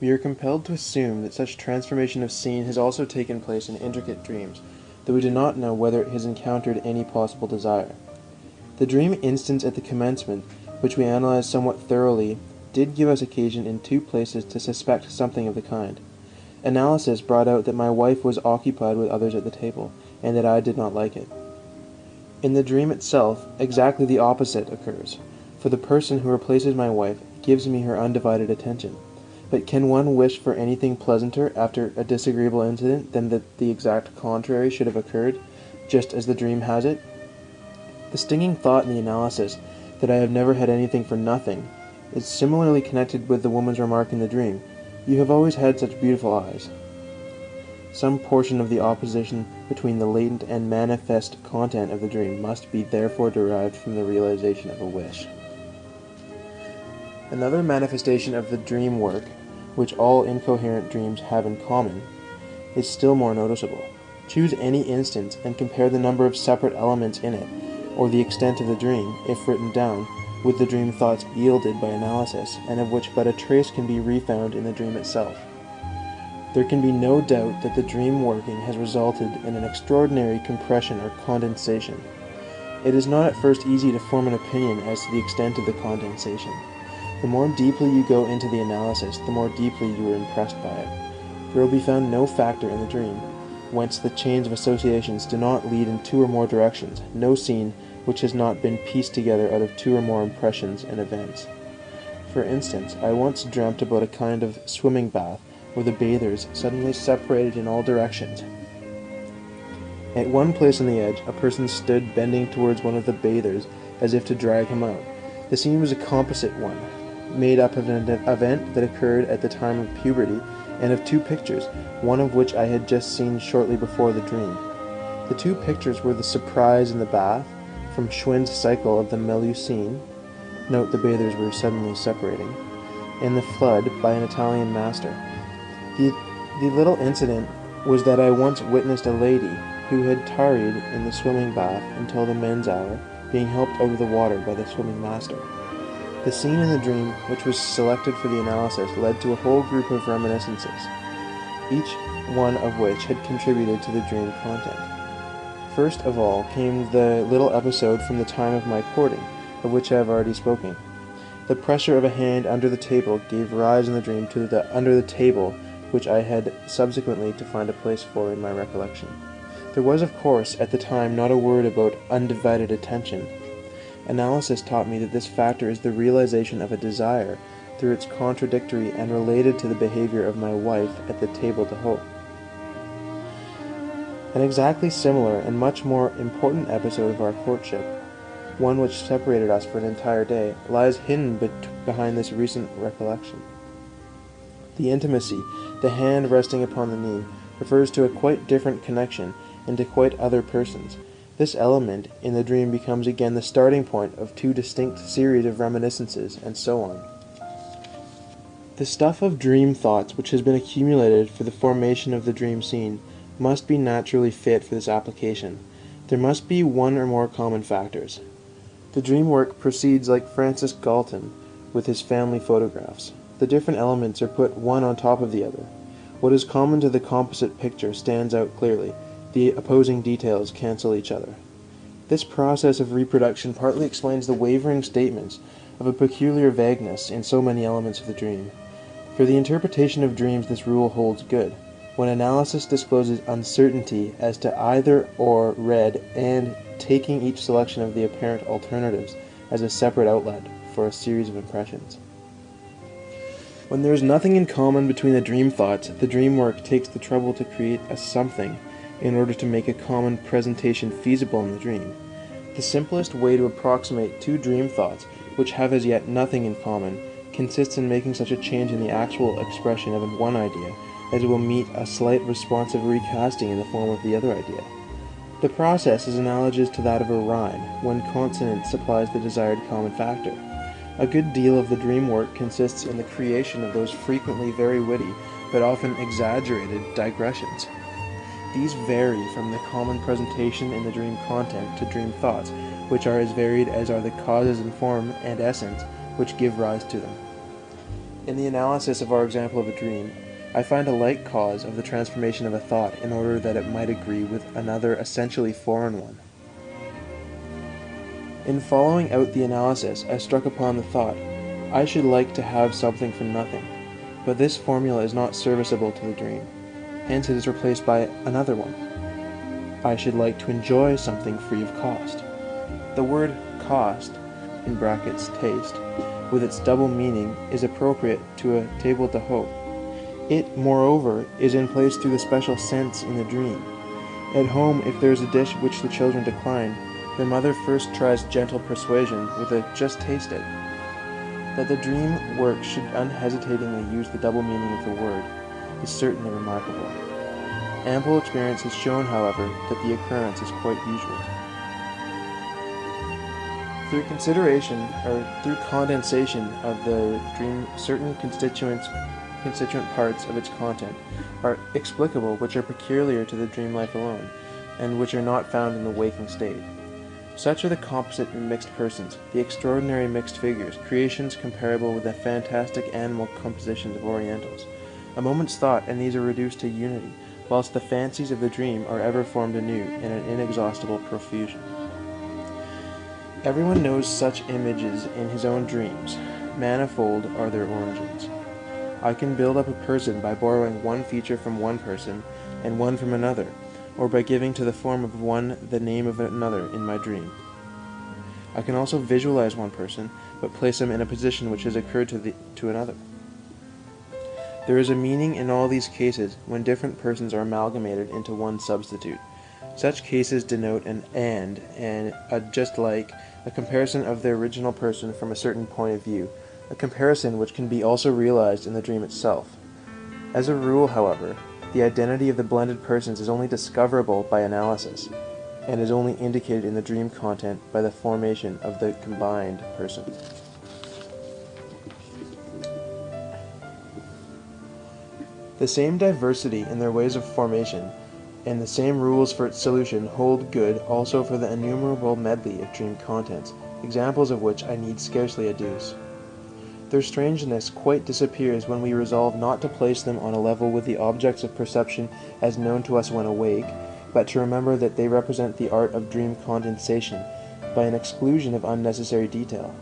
We are compelled to assume that such transformation of scene has also taken place in intricate dreams, though we do not know whether it has encountered any possible desire. The dream instance at the commencement, which we analyzed somewhat thoroughly, did give us occasion in two places to suspect something of the kind. Analysis brought out that my wife was occupied with others at the table, and that I did not like it. In the dream itself, exactly the opposite occurs, for the person who replaces my wife gives me her undivided attention. But can one wish for anything pleasanter after a disagreeable incident than that the exact contrary should have occurred, just as the dream has it? The stinging thought in the analysis that I have never had anything for nothing is similarly connected with the woman's remark in the dream, "You have always had such beautiful eyes." Some portion of the opposition between the latent and manifest content of the dream must be therefore derived from the realization of a wish. Another manifestation of the dream work, which all incoherent dreams have in common, is still more noticeable. Choose any instance and compare the number of separate elements in it, or the extent of the dream, if written down, with the dream thoughts yielded by analysis, and of which but a trace can be refound in the dream itself. There can be no doubt that the dream working has resulted in an extraordinary compression or condensation. It is not at first easy to form an opinion as to the extent of the condensation. The more deeply you go into the analysis, the more deeply you are impressed by it. There will be found no factor in the dream, whence the chains of associations do not lead in two or more directions, no scene which has not been pieced together out of two or more impressions and events. For instance, I once dreamt about a kind of swimming bath where the bathers suddenly separated in all directions. At one place on the edge, a person stood bending towards one of the bathers as if to drag him out. The scene was a composite one, made up of an event that occurred at the time of puberty and of two pictures, one of which I had just seen shortly before the dream. The two pictures were the surprise in the bath, from Schwind's cycle of the Melusine, note the bathers were suddenly separating, and the flood by an Italian master. The little incident was that I once witnessed a lady who had tarried in the swimming bath until the men's hour, being helped out of the water by the swimming master. The scene in the dream, which was selected for the analysis, led to a whole group of reminiscences, each one of which had contributed to the dream content. First of all came the little episode from the time of my courting, of which I have already spoken. The pressure of a hand under the table gave rise in the dream to the under the table, which I had subsequently to find a place for in my recollection. There was, of course, at the time not a word about undivided attention. Analysis taught me that this factor is the realization of a desire through its contradictory and related to the behavior of my wife at the table d'hote. An exactly similar and much more important episode of our courtship, one which separated us for an entire day, lies hidden behind this recent recollection. The intimacy, the hand resting upon the knee, refers to a quite different connection and to quite other persons. This element in the dream becomes again the starting point of two distinct series of reminiscences, and so on. The stuff of dream thoughts which has been accumulated for the formation of the dream scene must be naturally fit for this application. There must be one or more common factors. The dream work proceeds like Francis Galton with his family photographs. The different elements are put one on top of the other. What is common to the composite picture stands out clearly. The opposing details cancel each other. This process of reproduction partly explains the wavering statements of a peculiar vagueness in so many elements of the dream. For the interpretation of dreams this rule holds good. When analysis discloses uncertainty as to either or read, and taking each selection of the apparent alternatives as a separate outlet for a series of impressions. When there is nothing in common between the dream thoughts, the dream work takes the trouble to create a something in order to make a common presentation feasible in the dream. The simplest way to approximate two dream thoughts, which have as yet nothing in common, consists in making such a change in the actual expression of one idea as will meet a slight responsive recasting in the form of the other idea. The process is analogous to that of a rhyme, when consonant supplies the desired common factor. A good deal of the dream work consists in the creation of those frequently very witty, but often exaggerated, digressions. These vary from the common presentation in the dream content to dream thoughts, which are as varied as are the causes in form and essence which give rise to them. In the analysis of our example of a dream, I find a like cause of the transformation of a thought in order that it might agree with another essentially foreign one. In following out the analysis, I struck upon the thought, I should like to have something for nothing, but this formula is not serviceable to the dream. Hence it is replaced by another one. I should like to enjoy something free of cost. The word cost, in brackets taste, with its double meaning, is appropriate to a table d'hote. It, moreover, is in place through the special sense in the dream. At home, if there is a dish which the children decline, their mother first tries gentle persuasion with a "just taste it." That the dream work should unhesitatingly use the double meaning of the word is certainly remarkable. Ample experience has shown, however, that the occurrence is quite usual. Through consideration, or through condensation of the dream, certain constituent parts of its content are explicable which are peculiar to the dream life alone, and which are not found in the waking state. Such are the composite and mixed persons, the extraordinary mixed figures, creations comparable with the fantastic animal compositions of Orientals. A moment's thought, and these are reduced to unity, whilst the fancies of the dream are ever formed anew in an inexhaustible profusion. Everyone knows such images in his own dreams. Manifold are their origins. I can build up a person by borrowing one feature from one person and one from another, or by giving to the form of one the name of another in my dream. I can also visualize one person, but place him in a position which has occurred to another. There is a meaning in all these cases when different persons are amalgamated into one substitute. Such cases denote an and a just like, a comparison of the original person from a certain point of view, a comparison which can be also realized in the dream itself. As a rule, however, the identity of the blended persons is only discoverable by analysis, and is only indicated in the dream content by the formation of the combined person. The same diversity in their ways of formation, and the same rules for its solution hold good also for the innumerable medley of dream contents, examples of which I need scarcely adduce. Their strangeness quite disappears when we resolve not to place them on a level with the objects of perception as known to us when awake, but to remember that they represent the art of dream condensation by an exclusion of unnecessary detail.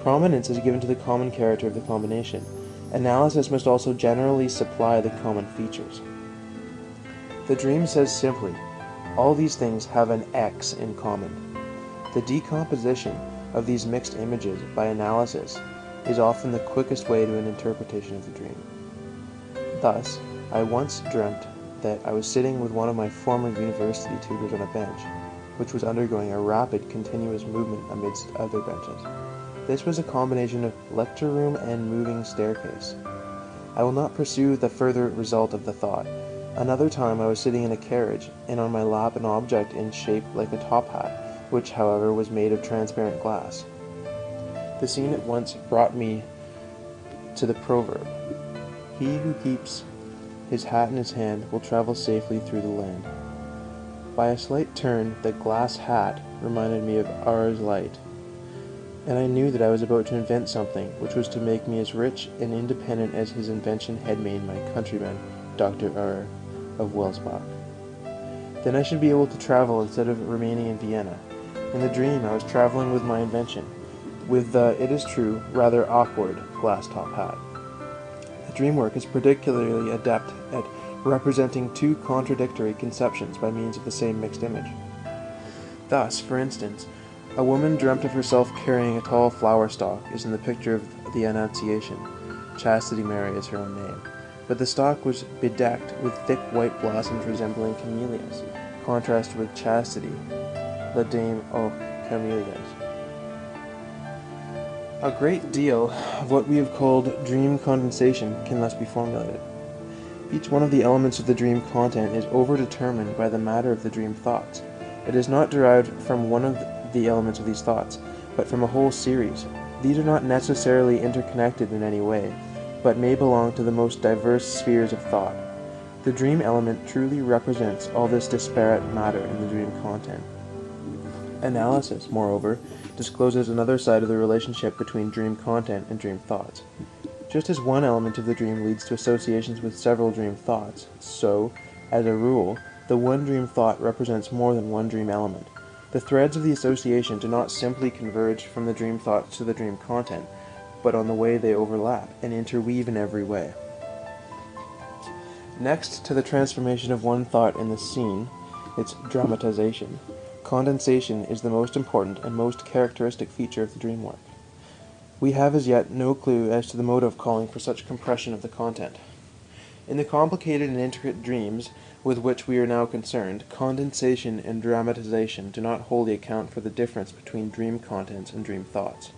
Prominence is given to the common character of the combination. Analysis must also generally supply the common features. The dream says simply, all these things have an X in common. The decomposition of these mixed images by analysis is often the quickest way to an interpretation of the dream. Thus, I once dreamt that I was sitting with one of my former university tutors on a bench, which was undergoing a rapid, continuous movement amidst other benches. This was a combination of lecture room and moving staircase. I will not pursue the further result of the thought. Another time I was sitting in a carriage, and on my lap an object in shape like a top hat, which, however, was made of transparent glass. The scene at once brought me to the proverb, "He who keeps his hat in his hand will travel safely through the land." By a slight turn, the glass hat reminded me of R's light, and I knew that I was about to invent something which was to make me as rich and independent as his invention had made my countryman, Dr. R. of Welsbach. Then I should be able to travel instead of remaining in Vienna. In the dream I was traveling with my invention, with the, it is true, rather awkward glass top hat. The dream work is particularly adept at representing two contradictory conceptions by means of the same mixed image. Thus, for instance, a woman dreamt of herself carrying a tall flower stalk is in the picture of the Annunciation. Chastity Mary is her own name. But the stalk was bedecked with thick white blossoms resembling camellias, contrasted with Chastity, la Dame aux Camellias. A great deal of what we have called dream condensation can thus be formulated. Each one of the elements of the dream content is overdetermined by the matter of the dream thoughts. It is not derived from one of the elements of these thoughts, but from a whole series. These are not necessarily interconnected in any way, but may belong to the most diverse spheres of thought. The dream element truly represents all this disparate matter in the dream content. Analysis, moreover, discloses another side of the relationship between dream content and dream thoughts. Just as one element of the dream leads to associations with several dream thoughts, so, as a rule, the one dream thought represents more than one dream element. The threads of the association do not simply converge from the dream thoughts to the dream content, but on the way they overlap and interweave in every way. Next to the transformation of one thought in the scene, its dramatization, condensation is the most important and most characteristic feature of the dream work. We have as yet no clue as to the motive calling for such compression of the content. In the complicated and intricate dreams with which we are now concerned, condensation and dramatization do not wholly account for the difference between dream contents and dream thoughts.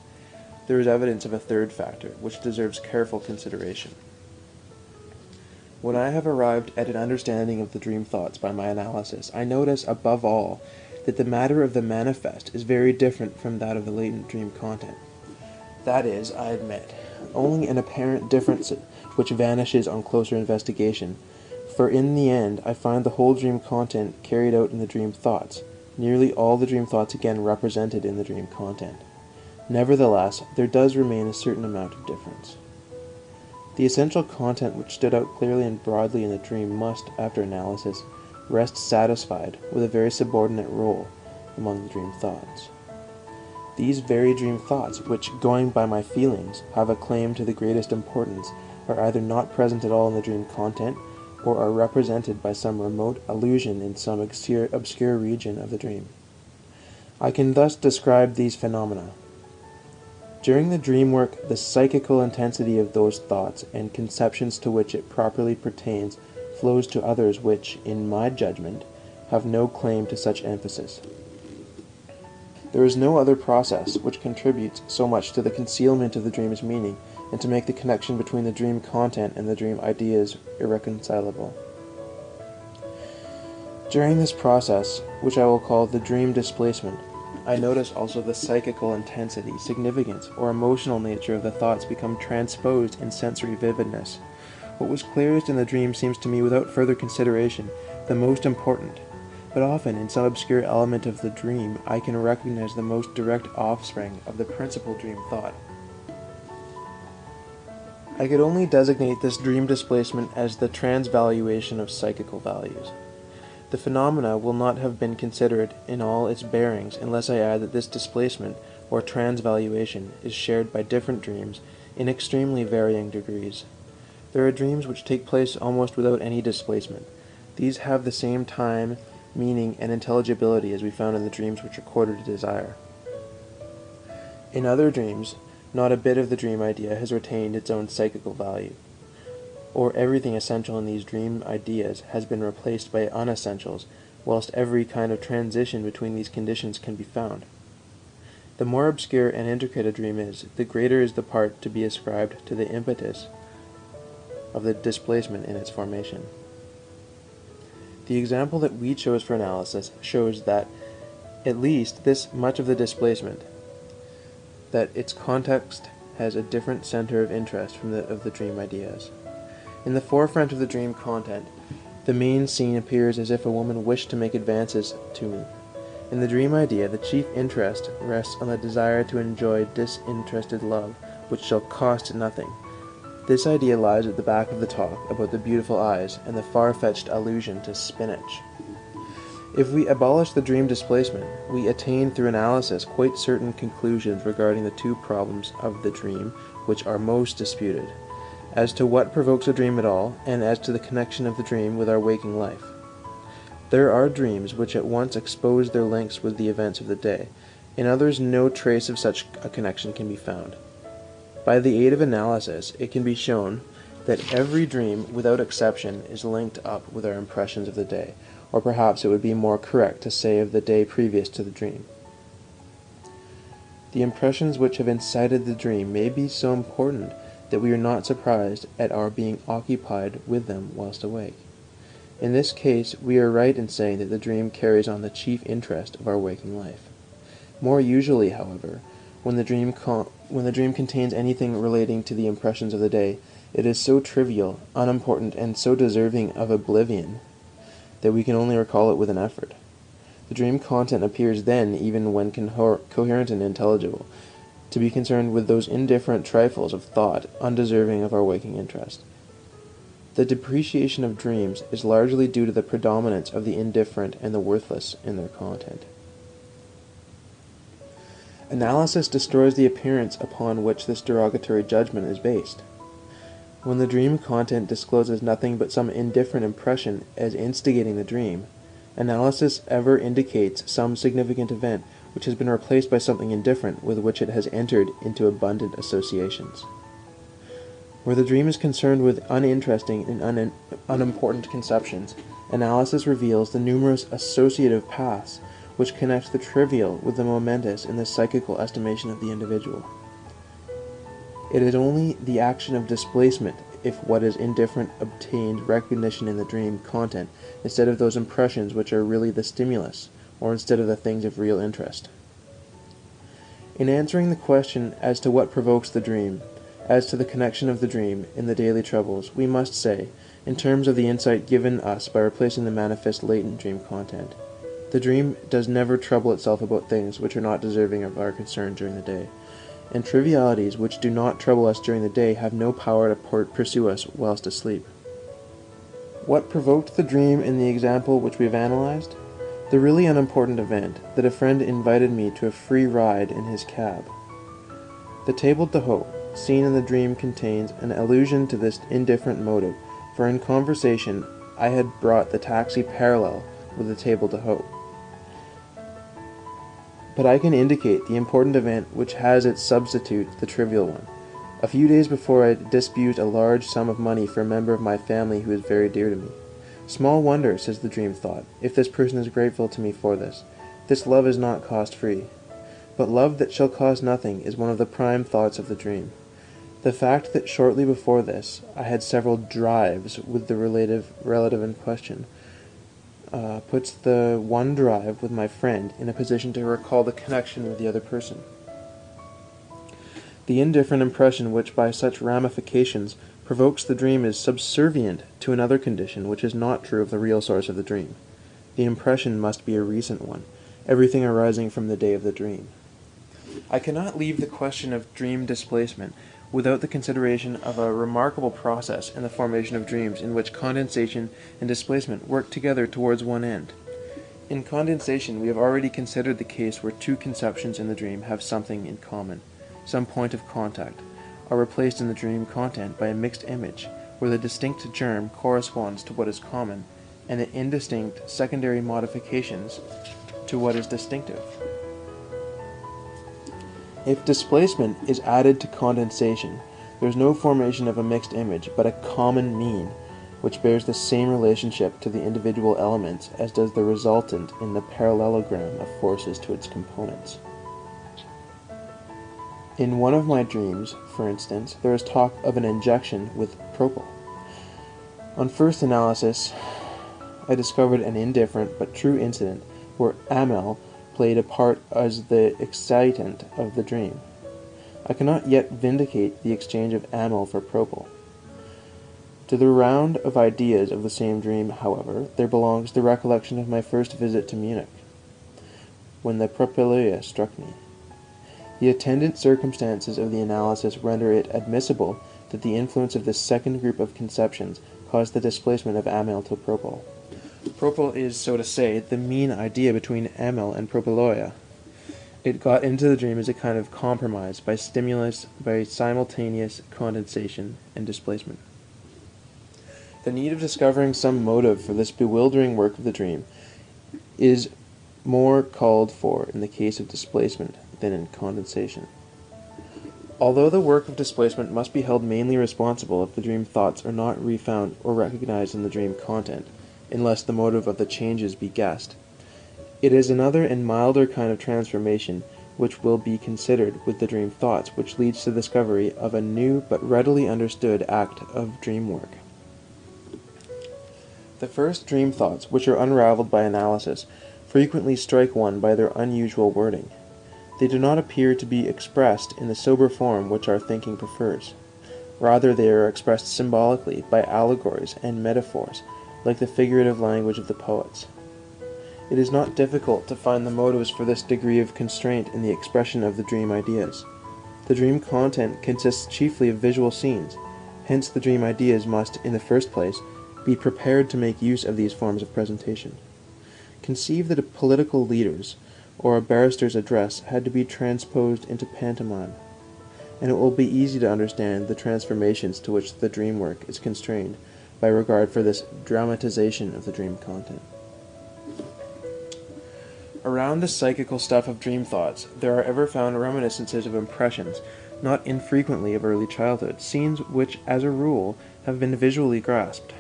There is evidence of a third factor, which deserves careful consideration. When I have arrived at an understanding of the dream thoughts by my analysis, I notice, above all, that the matter of the manifest is very different from that of the latent dream content. That is, I admit, only an apparent difference which vanishes on closer investigation, for in the end I find the whole dream content carried out in the dream thoughts, nearly all the dream thoughts again represented in the dream content. Nevertheless, there does remain a certain amount of difference. The essential content which stood out clearly and broadly in the dream must, after analysis, rest satisfied with a very subordinate role among the dream thoughts. These very dream thoughts, which, going by my feelings, have a claim to the greatest importance, are either not present at all in the dream content, or are represented by some remote allusion in some obscure region of the dream. I can thus describe these phenomena. During the dream work, the psychical intensity of those thoughts and conceptions to which it properly pertains flows to others which, in my judgment, have no claim to such emphasis. There is no other process which contributes so much to the concealment of the dream's meaning and to make the connection between the dream content and the dream ideas irreconcilable. During this process, which I will call the dream displacement, I notice also the psychical intensity, significance, or emotional nature of the thoughts become transposed in sensory vividness. What was clearest in the dream seems to me, without further consideration, the most important, but often in some obscure element of the dream I can recognize the most direct offspring of the principal dream thought. I could only designate this dream displacement as the transvaluation of psychical values. The phenomena will not have been considered in all its bearings unless I add that this displacement, or transvaluation, is shared by different dreams in extremely varying degrees. There are dreams which take place almost without any displacement. These have the same time, meaning, and intelligibility as we found in the dreams which recorded a desire. In other dreams, not a bit of the dream idea has retained its own psychical value, or everything essential in these dream ideas has been replaced by unessentials, whilst every kind of transition between these conditions can be found. The more obscure and intricate a dream is, the greater is the part to be ascribed to the impetus of the displacement in its formation. The example that we chose for analysis shows that at least this much of the displacement, that its context has a different center of interest from that of the dream ideas. In the forefront of the dream content, the main scene appears as if a woman wished to make advances to me. In the dream idea, the chief interest rests on the desire to enjoy disinterested love, which shall cost nothing. This idea lies at the back of the talk about the beautiful eyes and the far-fetched allusion to spinach. If we abolish the dream displacement, we attain through analysis quite certain conclusions regarding the two problems of the dream which are most disputed, as to what provokes a dream at all, and as to the connection of the dream with our waking life. There are dreams which at once expose their links with the events of the day. In others no trace of such a connection can be found. By the aid of analysis, it can be shown that every dream, without exception, is linked up with our impressions of the day, or perhaps it would be more correct to say of the day previous to the dream. The impressions which have incited the dream may be so important that we are not surprised at our being occupied with them whilst awake. In this case, we are right in saying that the dream carries on the chief interest of our waking life. More usually, however, when the dream contains anything relating to the impressions of the day, it is so trivial, unimportant, and so deserving of oblivion that we can only recall it with an effort. The dream content appears then even when coherent and intelligible. to be concerned with those indifferent trifles of thought undeserving of our waking interest. The depreciation of dreams is largely due to the predominance of the indifferent and the worthless in their content. Analysis destroys the appearance upon which this derogatory judgment is based. When the dream content discloses nothing but some indifferent impression as instigating the dream, analysis ever indicates some significant event which has been replaced by something indifferent with which it has entered into abundant associations. Where the dream is concerned with uninteresting and unimportant conceptions, analysis reveals the numerous associative paths which connect the trivial with the momentous in the psychical estimation of the individual. It is only the action of displacement if what is indifferent obtained recognition in the dream content instead of those impressions which are really the stimulus, or instead of the things of real interest. In answering the question as to what provokes the dream, as to the connection of the dream in the daily troubles, we must say, in terms of the insight given us by replacing the manifest latent dream content, the dream does never trouble itself about things which are not deserving of our concern during the day, and trivialities which do not trouble us during the day have no power to pursue us whilst asleep. What provoked the dream in the example which we have analyzed? The really unimportant event that a friend invited me to a free ride in his cab. The table d'hote seen in the dream contains an allusion to this indifferent motive, for in conversation I had brought the taxi parallel with the table d'hote. But I can indicate the important event which has its substitute the trivial one. A few days before I disbursed a large sum of money for a member of my family who is very dear to me. Small wonder, says the dream thought, if this person is grateful to me for this. This love is not cost-free. But love that shall cost nothing is one of the prime thoughts of the dream. The fact that shortly before this I had several drives with the relative in question puts the one drive with my friend in a position to recall the connection with the other person. The indifferent impression which by such ramifications provokes the dream is subservient to another condition which is not true of the real source of the dream. The impression must be a recent one, everything arising from the day of the dream. I cannot leave the question of dream displacement without the consideration of a remarkable process in the formation of dreams in which condensation and displacement work together towards one end. In condensation, we have already considered the case where two conceptions in the dream have something in common, some point of contact, are replaced in the dream content by a mixed image, where the distinct germ corresponds to what is common, and the indistinct secondary modifications to what is distinctive. If displacement is added to condensation, there is no formation of a mixed image, but a common mean, which bears the same relationship to the individual elements as does the resultant in the parallelogram of forces to its components. In one of my dreams, for instance, there is talk of an injection with propyl. On first analysis, I discovered an indifferent but true incident where amyl played a part as the excitant of the dream. I cannot yet vindicate the exchange of amyl for propyl. To the round of ideas of the same dream, however, there belongs the recollection of my first visit to Munich, when the propylaea struck me. The attendant circumstances of the analysis render it admissible that the influence of this second group of conceptions caused the displacement of amyl to propyl. Propyl is, so to say, the mean idea between amyl and propylaea. It got into the dream as a kind of compromise by simultaneous condensation and displacement. The need of discovering some motive for this bewildering work of the dream is more called for in the case of displacement than in condensation. Although the work of displacement must be held mainly responsible if the dream thoughts are not refound or recognized in the dream content, unless the motive of the changes be guessed, it is another and milder kind of transformation which will be considered with the dream thoughts which leads to the discovery of a new but readily understood act of dream work. The first dream thoughts, which are unraveled by analysis, frequently strike one by their unusual wording. They do not appear to be expressed in the sober form which our thinking prefers. Rather, they are expressed symbolically by allegories and metaphors, like the figurative language of the poets. It is not difficult to find the motives for this degree of constraint in the expression of the dream ideas. The dream content consists chiefly of visual scenes, hence the dream ideas must, in the first place, be prepared to make use of these forms of presentation. Conceive that a political leader's or a barrister's address had to be transposed into pantomime, and it will be easy to understand the transformations to which the dream work is constrained by regard for this dramatization of the dream content. Around the psychical stuff of dream thoughts, there are ever found reminiscences of impressions, not infrequently of early childhood, scenes which, as a rule, have been visually grasped.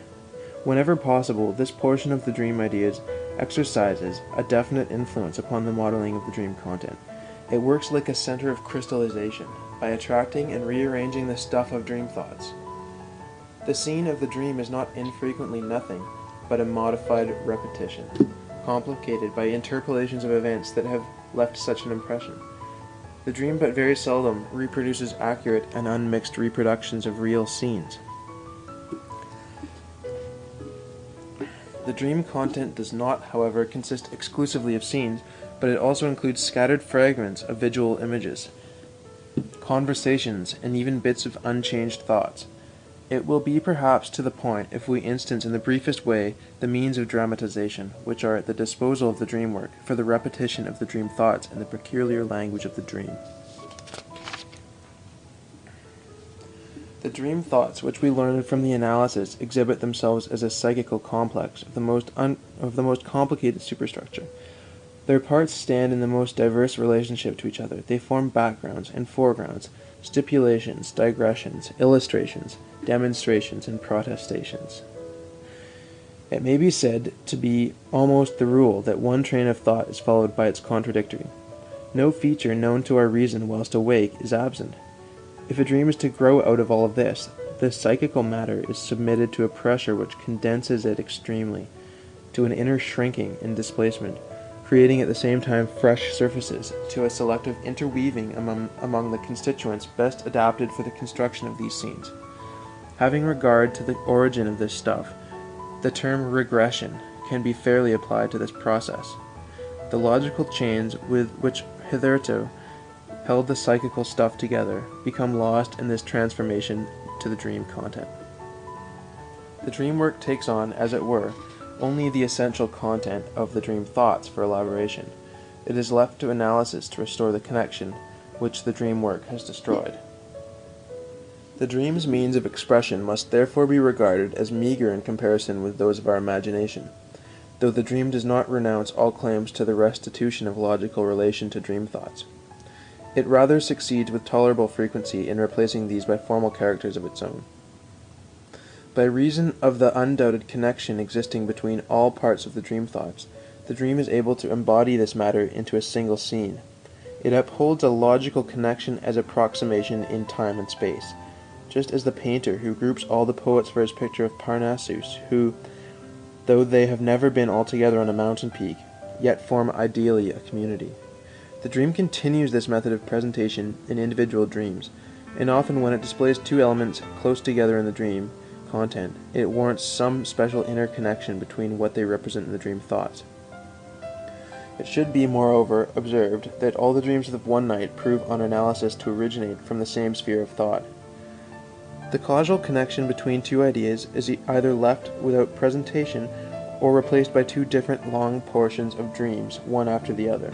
Whenever possible, this portion of the dream ideas exercises a definite influence upon the modeling of the dream content. It works like a center of crystallization, by attracting and rearranging the stuff of dream thoughts. The scene of the dream is not infrequently nothing but a modified repetition, complicated by interpolations of events that have left such an impression. The dream but very seldom reproduces accurate and unmixed reproductions of real scenes. The dream content does not, however, consist exclusively of scenes, but it also includes scattered fragments of visual images, conversations, and even bits of unchanged thoughts. It will be perhaps to the point if we instance in the briefest way the means of dramatization, which are at the disposal of the dream work, for the repetition of the dream thoughts in the peculiar language of the dream. The dream thoughts which we learned from the analysis exhibit themselves as a psychical complex of the most complicated superstructure. Their parts stand in the most diverse relationship to each other. They form backgrounds and foregrounds, stipulations, digressions, illustrations, demonstrations, and protestations. It may be said to be almost the rule that one train of thought is followed by its contradictory. No feature known to our reason whilst awake is absent. If a dream is to grow out of all of this, the psychical matter is submitted to a pressure which condenses it extremely, to an inner shrinking and displacement, creating at the same time fresh surfaces, to a selective interweaving among the constituents best adapted for the construction of these scenes. Having regard to the origin of this stuff, the term regression can be fairly applied to this process. The logical chains with which hitherto held the psychical stuff together become lost in this transformation to the dream content. The dream work takes on, as it were, only the essential content of the dream thoughts for elaboration. It is left to analysis to restore the connection which the dream work has destroyed. The dream's means of expression must therefore be regarded as meager in comparison with those of our imagination, though the dream does not renounce all claims to the restitution of logical relation to dream thoughts. It rather succeeds with tolerable frequency in replacing these by formal characters of its own. By reason of the undoubted connection existing between all parts of the dream thoughts, the dream is able to embody this matter into a single scene. It upholds a logical connection as approximation in time and space, just as the painter who groups all the poets for his picture of Parnassus, who, though they have never been altogether on a mountain peak, yet form ideally a community. The dream continues this method of presentation in individual dreams, and often when it displays two elements close together in the dream content, it warrants some special inner connection between what they represent in the dream thoughts. It should be, moreover, observed that all the dreams of one night prove on analysis to originate from the same sphere of thought. The causal connection between two ideas is either left without presentation or replaced by two different long portions of dreams, one after the other.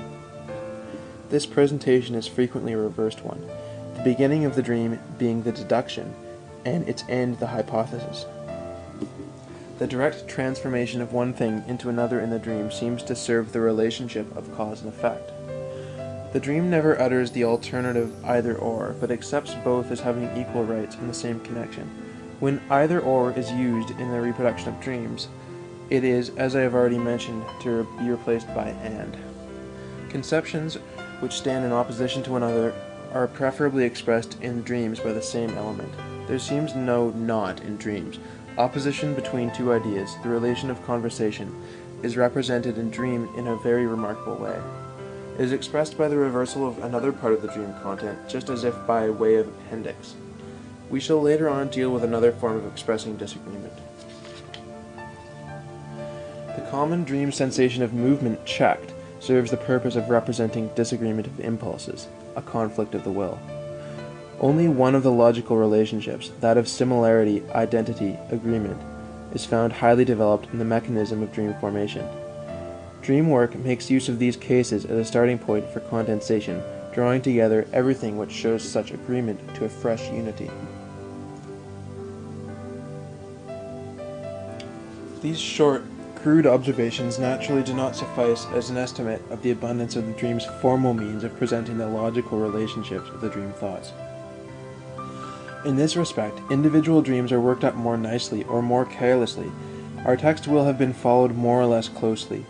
This presentation is frequently a reversed one, the beginning of the dream being the deduction, and its end the hypothesis. The direct transformation of one thing into another in the dream seems to serve the relationship of cause and effect. The dream never utters the alternative either or, but accepts both as having equal rights in the same connection. When either or is used in the reproduction of dreams, it is, as I have already mentioned, to be replaced by and. Conceptions which stand in opposition to one another are preferably expressed in dreams by the same element. There seems no not in dreams. Opposition between two ideas, the relation of conversation, is represented in dream in a very remarkable way. It is expressed by the reversal of another part of the dream content, just as if by way of appendix. We shall later on deal with another form of expressing disagreement. The common dream sensation of movement checked serves the purpose of representing disagreement of impulses, a conflict of the will. Only one of the logical relationships, that of similarity, identity, agreement, is found highly developed in the mechanism of dream formation. Dream work makes use of these cases as a starting point for condensation, drawing together everything which shows such agreement to a fresh unity. These short, crude observations naturally do not suffice as an estimate of the abundance of the dream's formal means of presenting the logical relationships of the dream thoughts. In this respect, individual dreams are worked up more nicely or more carelessly. Our text will have been followed more or less closely.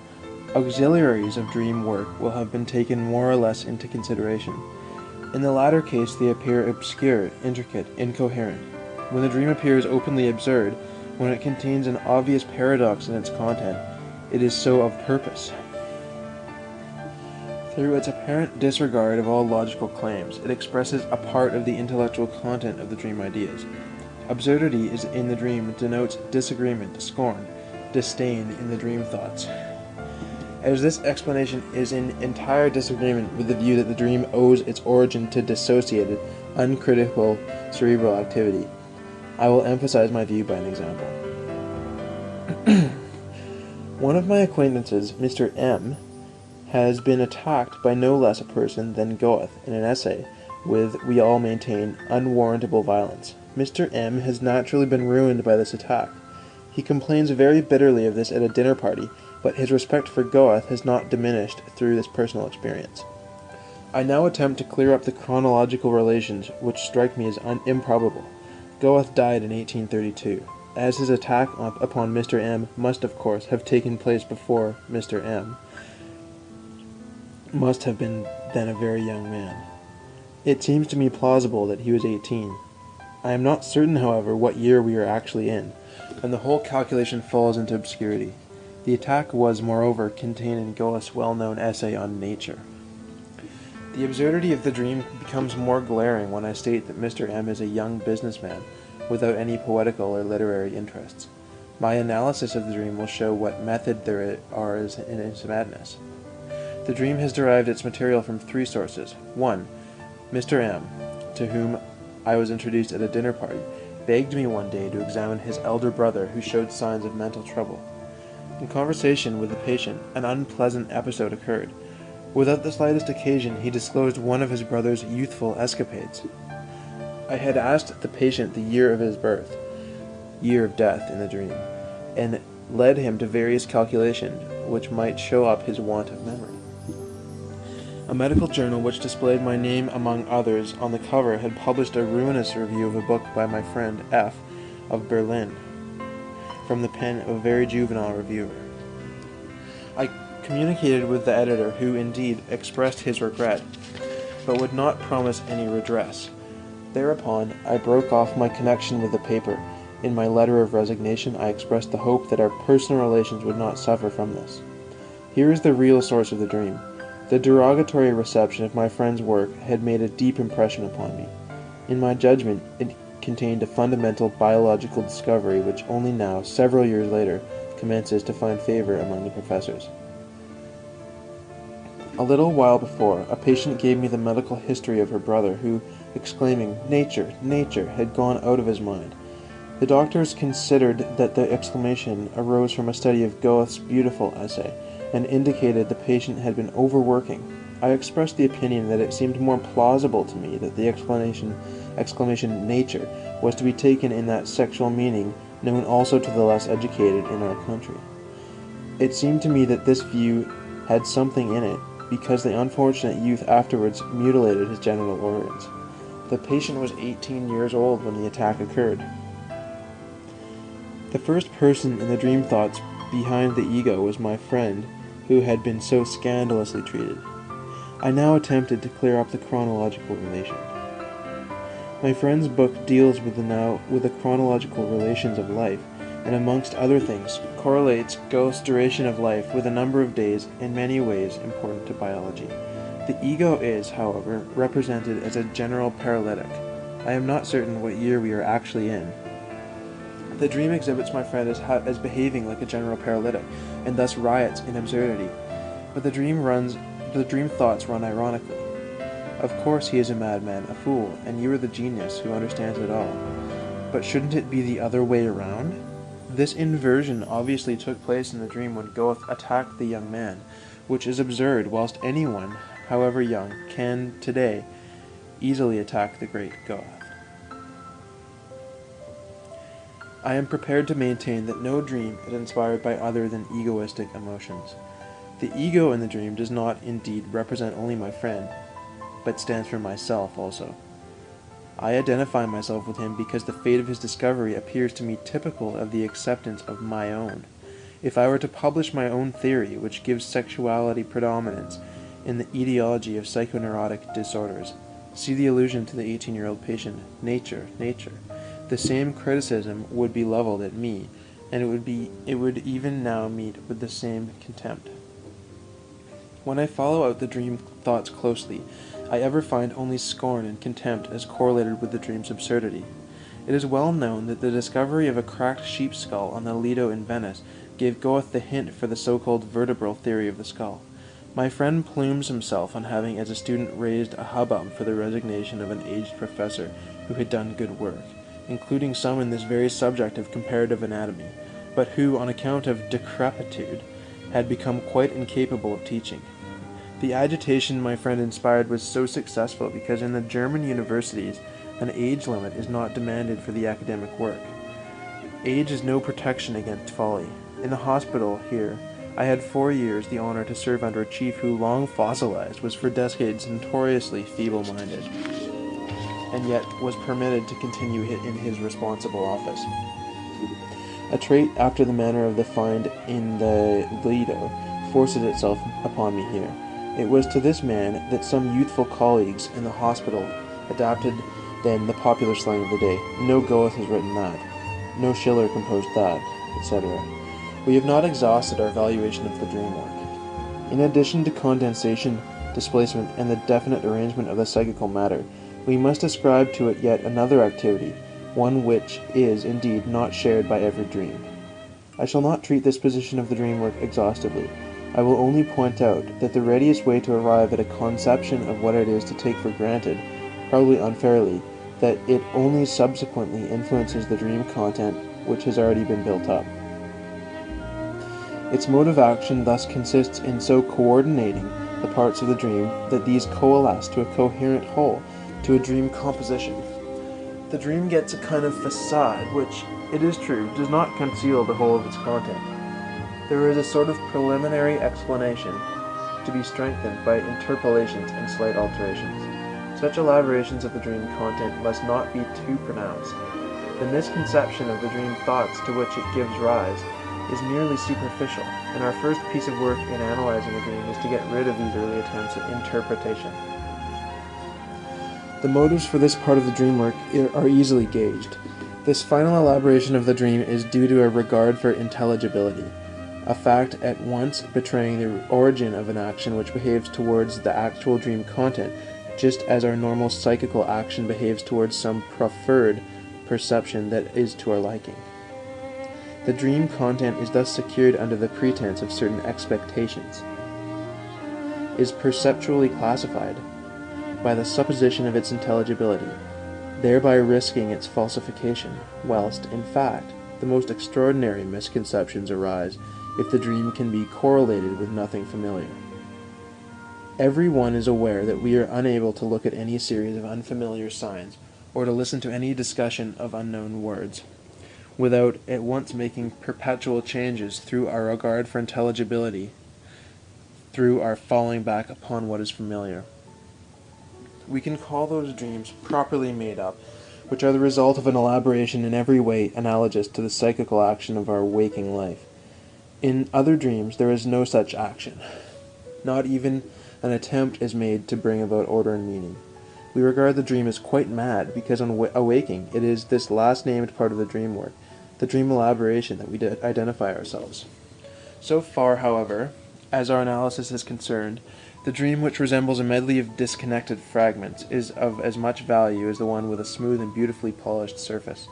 Auxiliaries of dream work will have been taken more or less into consideration. In the latter case, they appear obscure, intricate, incoherent. When the dream appears openly absurd, when it contains an obvious paradox in its content, it is so of purpose. Through its apparent disregard of all logical claims, it expresses a part of the intellectual content of the dream ideas. Absurdity is in the dream denotes disagreement, scorn, disdain in the dream thoughts. As this explanation is in entire disagreement with the view that the dream owes its origin to dissociated, uncritical cerebral activity, I will emphasize my view by an example. One of my acquaintances, Mr. M., has been attacked by no less a person than Goethe in an essay with, we all maintain, unwarrantable violence. Mr. M. has naturally been ruined by this attack. He complains very bitterly of this at a dinner party, but his respect for Goethe has not diminished through this personal experience. I now attempt to clear up the chronological relations which strike me as improbable. Goethe died in 1832. As his attack upon Mr. M. must, of course, have taken place before Mr. M. must have been then a very young man. It seems to me plausible that he was 18. I am not certain, however, what year we are actually in, and the whole calculation falls into obscurity. The attack was, moreover, contained in Goethe's well-known essay on nature. The absurdity of the dream becomes more glaring when I state that Mr. M. is a young businessman without any poetical or literary interests. My analysis of the dream will show what method there is in its madness. The dream has derived its material from three sources. 1. Mr. M., to whom I was introduced at a dinner party, begged me one day to examine his elder brother who showed signs of mental trouble. In conversation with the patient, an unpleasant episode occurred. Without the slightest occasion, he disclosed one of his brother's youthful escapades. I had asked the patient the year of his birth, year of death in the dream, and led him to various calculations which might show up his want of memory. A medical journal which displayed my name among others on the cover had published a ruinous review of a book by my friend F. of Berlin, from the pen of a very juvenile reviewer. I communicated with the editor, who indeed expressed his regret, but would not promise any redress. Thereupon, I broke off my connection with the paper. In my letter of resignation, I expressed the hope that our personal relations would not suffer from this. Here is the real source of the dream. The derogatory reception of my friend's work had made a deep impression upon me. In my judgment, it contained a fundamental biological discovery which only now, several years later, commences to find favor among the professors. A little while before, a patient gave me the medical history of her brother, who, exclaiming, "Nature, nature," had gone out of his mind. The doctors considered that the exclamation arose from a study of Goethe's beautiful essay, and indicated the patient had been overworking. I expressed the opinion that it seemed more plausible to me that the exclamation "nature" was to be taken in that sexual meaning known also to the less educated in our country. It seemed to me that this view had something in it, because the unfortunate youth afterwards mutilated his genital organs. The patient was 18 years old when the attack occurred. The first person in the dream thoughts behind the ego was my friend, who had been so scandalously treated. I now attempted to clear up the chronological relation. My friend's book deals with the chronological relations of life, and amongst other things, correlates Goethe's duration of life with a number of days in many ways important to biology. The ego is, however, represented as a general paralytic. I am not certain what year we are actually in. The dream exhibits my friend as behaving like a general paralytic, and thus riots in absurdity. But the dream thoughts run ironically. Of course he is a madman, a fool, and you are the genius who understands it all. But shouldn't it be the other way around? This inversion obviously took place in the dream when Goethe attacked the young man, which is absurd, whilst anyone, however young, can, today, easily attack the great Goethe. I am prepared to maintain that no dream is inspired by other than egoistic emotions. The ego in the dream does not indeed represent only my friend, but stands for myself also. I identify myself with him because the fate of his discovery appears to me typical of the acceptance of my own. If I were to publish my own theory, which gives sexuality predominance in the etiology of psychoneurotic disorders, see the allusion to the 18-year-old patient, nature, the same criticism would be leveled at me, and it would even now meet with the same contempt. When I follow out the dream thoughts closely, I ever find only scorn and contempt as correlated with the dream's absurdity. It is well known that the discovery of a cracked sheep's skull on the Lido in Venice gave Goethe the hint for the so-called vertebral theory of the skull. My friend plumes himself on having as a student raised a hubbub for the resignation of an aged professor who had done good work, including some in this very subject of comparative anatomy, but who, on account of decrepitude, had become quite incapable of teaching. The agitation my friend inspired was so successful because in the German universities an age limit is not demanded for the academic work. Age is no protection against folly. In the hospital here, I had 4 years the honor to serve under a chief who, long fossilized, was for decades notoriously feeble-minded, and yet was permitted to continue in his responsible office. A trait after the manner of the find in the Lido forces itself upon me here. It was to this man that some youthful colleagues in the hospital adapted then the popular slang of the day. No Goethe has written that. No Schiller composed that, etc. We have not exhausted our valuation of the dream work. In addition to condensation, displacement, and the definite arrangement of the psychical matter, we must ascribe to it yet another activity, one which is, indeed, not shared by every dream. I shall not treat this position of the dream work exhaustively. I will only point out that the readiest way to arrive at a conception of what it is to take for granted, probably unfairly, that it only subsequently influences the dream content which has already been built up. Its mode of action thus consists in so coordinating the parts of the dream that these coalesce to a coherent whole, to a dream composition. The dream gets a kind of facade which, it is true, does not conceal the whole of its content. There is a sort of preliminary explanation to be strengthened by interpolations and slight alterations. Such elaborations of the dream content must not be too pronounced. The misconception of the dream thoughts to which it gives rise is merely superficial, and our first piece of work in analyzing a dream is to get rid of these early attempts at interpretation. The motives for this part of the dream work are easily gauged. This final elaboration of the dream is due to a regard for intelligibility, a fact at once betraying the origin of an action which behaves towards the actual dream content, just as our normal psychical action behaves towards some preferred perception that is to our liking. The dream content is thus secured under the pretense of certain expectations, is perceptually classified by the supposition of its intelligibility, thereby risking its falsification, whilst, in fact, the most extraordinary misconceptions arise if the dream can be correlated with nothing familiar. Every one is aware that we are unable to look at any series of unfamiliar signs, or to listen to any discussion of unknown words, without at once making perpetual changes through our regard for intelligibility, through our falling back upon what is familiar. We can call those dreams properly made up, which are the result of an elaboration in every way analogous to the psychical action of our waking life. In other dreams there is no such action. Not even an attempt is made to bring about order and meaning. We regard the dream as quite mad because on awaking it is this last named part of the dream work, the dream elaboration, that we identify ourselves. So far, however, as our analysis is concerned, the dream which resembles a medley of disconnected fragments is of as much value as the one with a smooth and beautifully polished surface.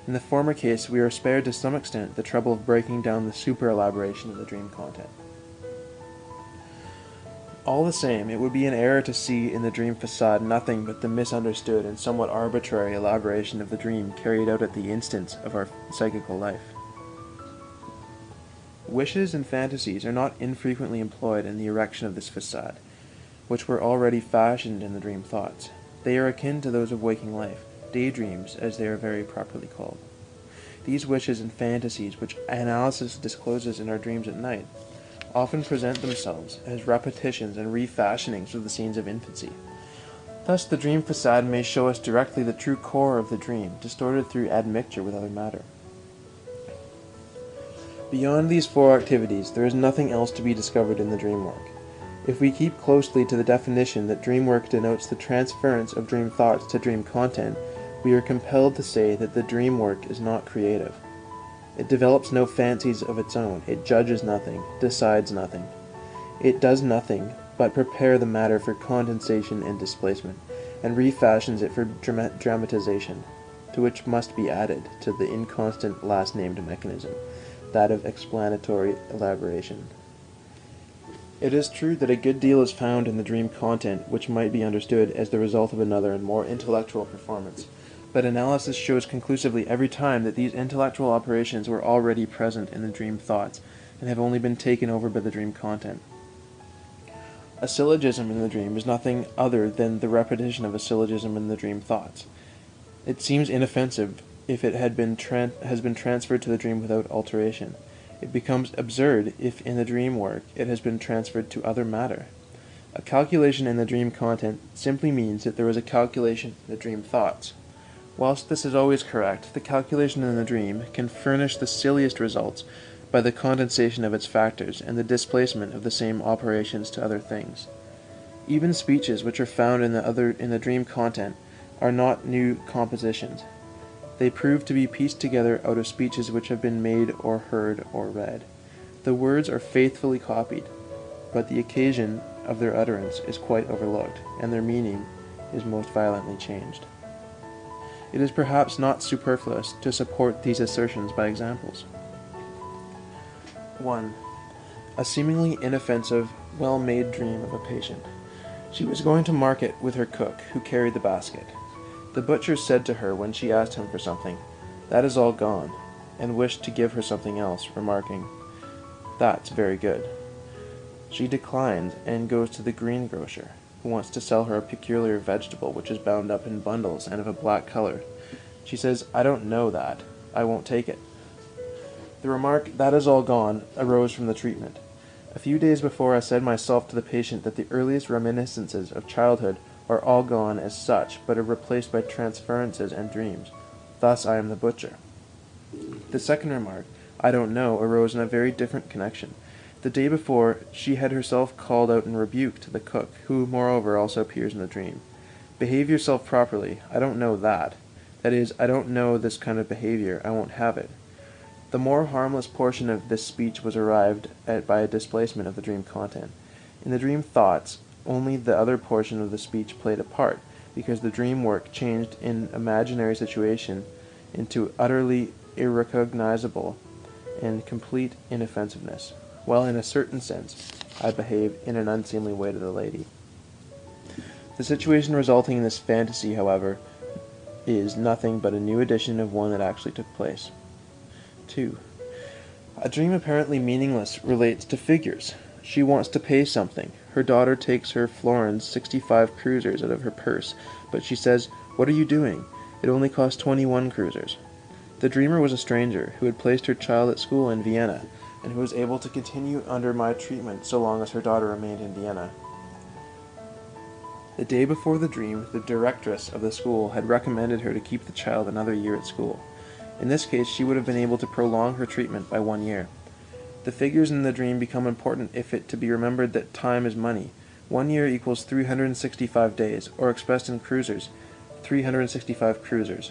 In the former case, we are spared to some extent the trouble of breaking down the super-elaboration of the dream content. All the same, it would be an error to see in the dream facade nothing but the misunderstood and somewhat arbitrary elaboration of the dream carried out at the instance of our psychical life. Wishes and fantasies are not infrequently employed in the erection of this facade, which were already fashioned in the dream thoughts. They are akin to those of waking life, daydreams as they are very properly called. These wishes and fantasies, which analysis discloses in our dreams at night, often present themselves as repetitions and refashionings of the scenes of infancy. Thus the dream facade may show us directly the true core of the dream, distorted through admixture with other matter. Beyond these four activities, there is nothing else to be discovered in the dream work. If we keep closely to the definition that dream work denotes the transference of dream thoughts to dream content, we are compelled to say that the dream work is not creative. It develops no fancies of its own, it judges nothing, decides nothing. It does nothing but prepare the matter for condensation and displacement, and refashions it for dramatization, to which must be added to the inconstant last-named mechanism, that of explanatory elaboration. It is true that a good deal is found in the dream content which might be understood as the result of another and more intellectual performance, but analysis shows conclusively every time that these intellectual operations were already present in the dream thoughts, and have only been taken over by the dream content. A syllogism in the dream is nothing other than the repetition of a syllogism in the dream thoughts. It seems inoffensive if it has been transferred to the dream without alteration. It becomes absurd if in the dream work it has been transferred to other matter. A calculation in the dream content simply means that there was a calculation in the dream thoughts. Whilst this is always correct, the calculation in the dream can furnish the silliest results by the condensation of its factors and the displacement of the same operations to other things. Even speeches which are found in the dream content are not new compositions. They prove to be pieced together out of speeches which have been made or heard or read. The words are faithfully copied, but the occasion of their utterance is quite overlooked, and their meaning is most violently changed. It is perhaps not superfluous to support these assertions by examples. 1. A seemingly inoffensive, well-made dream of a patient. She was going to market with her cook, who carried the basket. The butcher said to her when she asked him for something, "That is all gone," and wished to give her something else, remarking, "That's very good." She declines and goes to the greengrocer, who wants to sell her a peculiar vegetable which is bound up in bundles and of a black color. She says, "I don't know that. I won't take it." The remark, "That is all gone," arose from the treatment. A few days before I said myself to the patient that the earliest reminiscences of childhood are all gone as such, but are replaced by transferences and dreams. Thus I am the butcher. The second remark, "I don't know," arose in a very different connection. The day before, she had herself called out in rebuke to the cook, who, moreover, also appears in the dream. "Behave yourself properly. I don't know that. That is, I don't know this kind of behavior. I won't have it." The more harmless portion of this speech was arrived at by a displacement of the dream content. In the dream thoughts, only the other portion of the speech played a part, because the dream work changed an imaginary situation into utterly irrecognizable and complete inoffensiveness, while in a certain sense I behave in an unseemly way to the lady. The situation resulting in this fantasy, however, is nothing but a new edition of one that actually took place. 2. A dream apparently meaningless relates to figures. She wants to pay something. Her daughter takes her florins 65 kreutzers out of her purse, but she says, "What are you doing? It only costs 21 kreutzers." The dreamer was a stranger, who had placed her child at school in Vienna, and who was able to continue under my treatment so long as her daughter remained in Vienna. The day before the dream, the directress of the school had recommended her to keep the child another year at school. In this case, she would have been able to prolong her treatment by 1 year. The figures in the dream become important if it to be remembered that time is money. 1 year equals 365 days, or expressed in kreutzers, 365 kreutzers,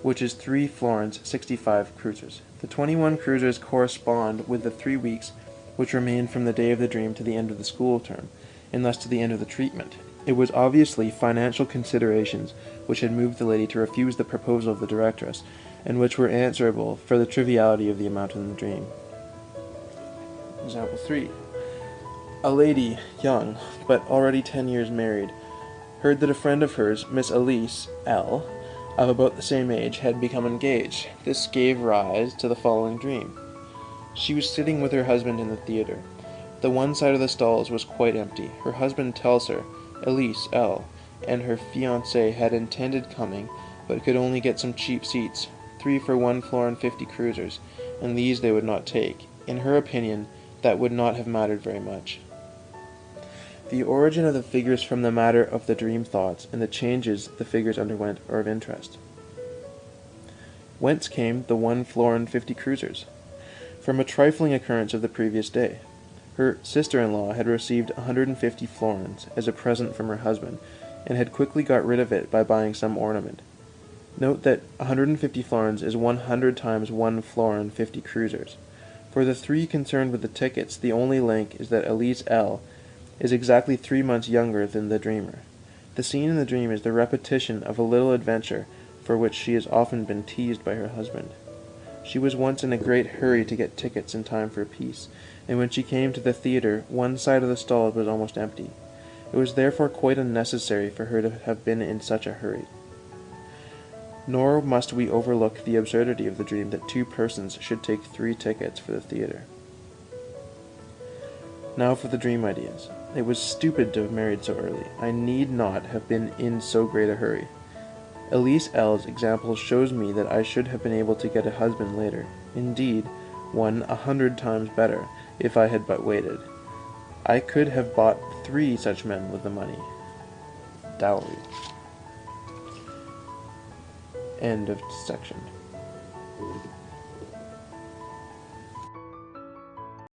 which is 3 florins 65 kreutzers. The 21 kreutzers correspond with the 3 weeks which remain from the day of the dream to the end of the school term, and thus to the end of the treatment. It was obviously financial considerations which had moved the lady to refuse the proposal of the directress, and which were answerable for the triviality of the amount in the dream. Example 3. A lady, young, but already 10 years married, heard that a friend of hers, Miss Elise L., of about the same age, had become engaged. This gave rise to the following dream. She was sitting with her husband in the theatre. The one side of the stalls was quite empty. Her husband tells her, Elise L., and her fiancé had intended coming, but could only get some cheap seats, 3 for 1 florin and 50 cruisers, and these they would not take. In her opinion, that would not have mattered very much. The origin of the figures from the matter of the dream thoughts and the changes the figures underwent are of interest. Whence came the 1 florin and 50 cruisers? From a trifling occurrence of the previous day. Her sister-in-law had received 150 florins as a present from her husband, and had quickly got rid of it by buying some ornament. Note that 150 florins is 100 times 1 florin and 50 cruisers. For the 3 concerned with the tickets, the only link is that Elise L. is exactly 3 months younger than the dreamer. The scene in the dream is the repetition of a little adventure for which she has often been teased by her husband. She was once in a great hurry to get tickets in time for a piece, and when she came to the theatre, one side of the stall was almost empty. It was therefore quite unnecessary for her to have been in such a hurry. Nor must we overlook the absurdity of the dream that 2 persons should take 3 tickets for the theatre. Now for the dream ideas. It was stupid to have married so early. I need not have been in so great a hurry. Elise L.'s example shows me that I should have been able to get a husband later. Indeed, one 100 times better, if I had but waited. I could have bought 3 such men with the money. Dowry. End of section.